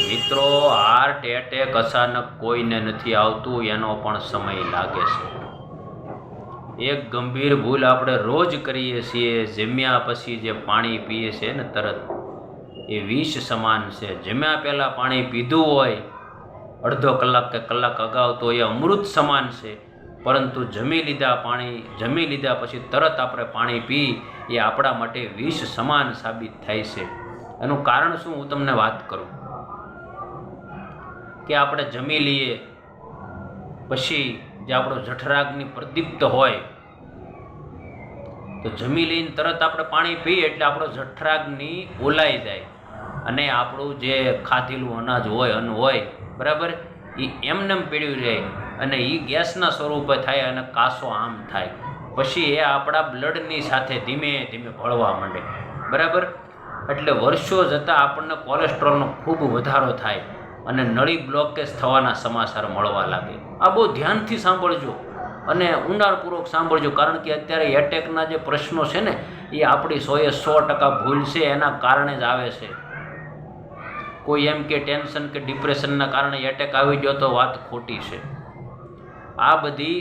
મિત્રો, heart attack અચાનક કોઈને નથી આવતું, એનો પણ સમય લાગે છે. એક ગંભીર ભૂલ આપણે રોજ કરીએ છીએ, જમ્યા પછી જે પાણી પીએ છે ને તરત, એ વિષ સમાન છે. જમ્યા પહેલાં પાણી પીધું હોય અડધો કલાક કે કલાક અગાઉ તો એ અમૃત સમાન છે, પરંતુ જમી લીધા પછી તરત આપણે પાણી પી એ આપણા માટે વિષ સમાન સાબિત થાય છે. એનું કારણ શું, હું તમને વાત કરું કે આપણે જમી લઈએ પછી જે આપણો જઠરાગ્નિ પ્રદીપ્ત હોય, તો જમી લઈને તરત આપણે પાણી પીએ એટલે આપણો જઠરાગ્નિ ઓલાઈ જાય અને આપણું જે ખાધેલું અનાજ હોય, અન્ન હોય, બરાબર, એ એમનેમ પીડ્યું રહે અને એ ગેસના સ્વરૂપે થાય અને કાસો આમ થાય. પછી એ આપણા બ્લડની સાથે ધીમે ધીમે ભળવા માંડે, બરાબર. એટલે વર્ષો જતાં આપણને કોલેસ્ટ્રોલનો ખૂબ વધારો થાય અને નળી બ્લોકેજ થવાના સમાચાર મળવા લાગે. આ બહુ ધ્યાનથી સાંભળજો અને ઊંડાણપૂર્વક સાંભળજો, કારણ કે અત્યારે એટેકના જે પ્રશ્નો છે ને, એ આપણી 100% ભૂલ છે, એના કારણે જ આવે છે. કોઈ એમ કે ટેન્શન કે ડિપ્રેશનના કારણે એટેક આવી ગયો તો વાત ખોટી છે. આ બધી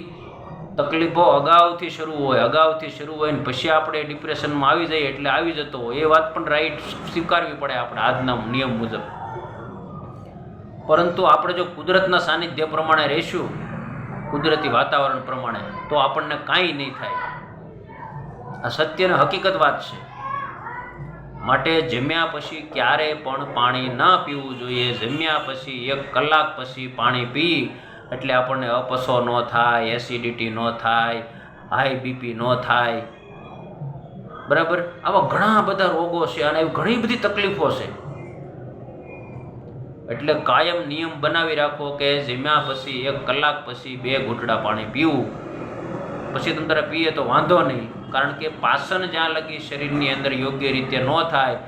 તકલીફો અગાઉથી શરૂ હોય ને પછી આપણે ડિપ્રેશનમાં આવી જઈએ એટલે આવી જતો હોય, એ વાત પણ રાઈટ સ્વીકારવી પડે આપણે આજના નિયમ મુજબ. પરંતુ આપણે જો કુદરતના સાનિધ્ય પ્રમાણે રહીશું, કુદરતી વાતાવરણ પ્રમાણે, તો આપણને કાંઈ નહીં થાય. આ સત્ય અને હકીકત વાત છે. માટે જમ્યા પછી ક્યારે પણ પાણી ન પીવું જોઈએ. જમ્યા પછી 1 કલાક પછી પાણી પી એટલે આપણને અપચો ન થાય, એસિડિટી ન થાય, હાઈ બીપી ન થાય, બરાબર. આવા ઘણા બધા રોગો છે અને એવી ઘણી બધી તકલીફો છે. એટલે કાયમ નિયમ બનાવી રાખો કે જમ્યા પછી 1 કલાક પછી 2 ઘૂંટડા પાણી પીવું. પછી તમે પીએ તો વાંધો નહીં, કારણ કે પાચન જ્યાં લગી શરીરની અંદર યોગ્ય રીતે ન થાય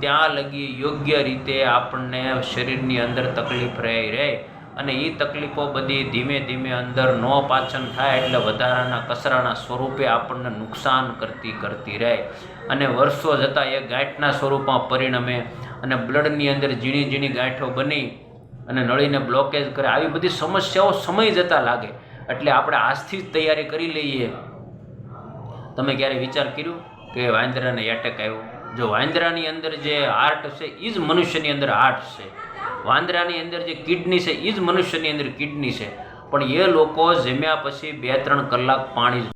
ત્યાં લગી યોગ્ય રીતે આપણને શરીરની અંદર તકલીફ રહે અને એ તકલીફો બધી ધીમે ધીમે અંદર ન પાચન થાય એટલે વધારાના કચરાના સ્વરૂપે આપણને નુકસાન કરતી રહે અને વર્ષો જતાં એ ગાંઠના સ્વરૂપમાં પરિણમે અને બ્લડની અંદર ઝીણી ઝીણી ગાંઠો બની અને નળીને બ્લોકેજ કરે. આવી બધી સમસ્યાઓ સમય જતાં લાગે. એટલે આપણે આજથી જ તૈયારી કરી લઈએ. તમે ક્યારે વિચાર કર્યું કે વાંદરાને એટેક આવ્યો? જો વાંદરાની અંદર જે હાર્ટ છે એ જ મનુષ્યની અંદર હાર્ટ છે, વાંદરાની અંદર જે કિડની છે એ જ મનુષ્યની અંદર કિડની છે, પણ એ લોકો જમ્યા પછી 2-3 કલાક પાણી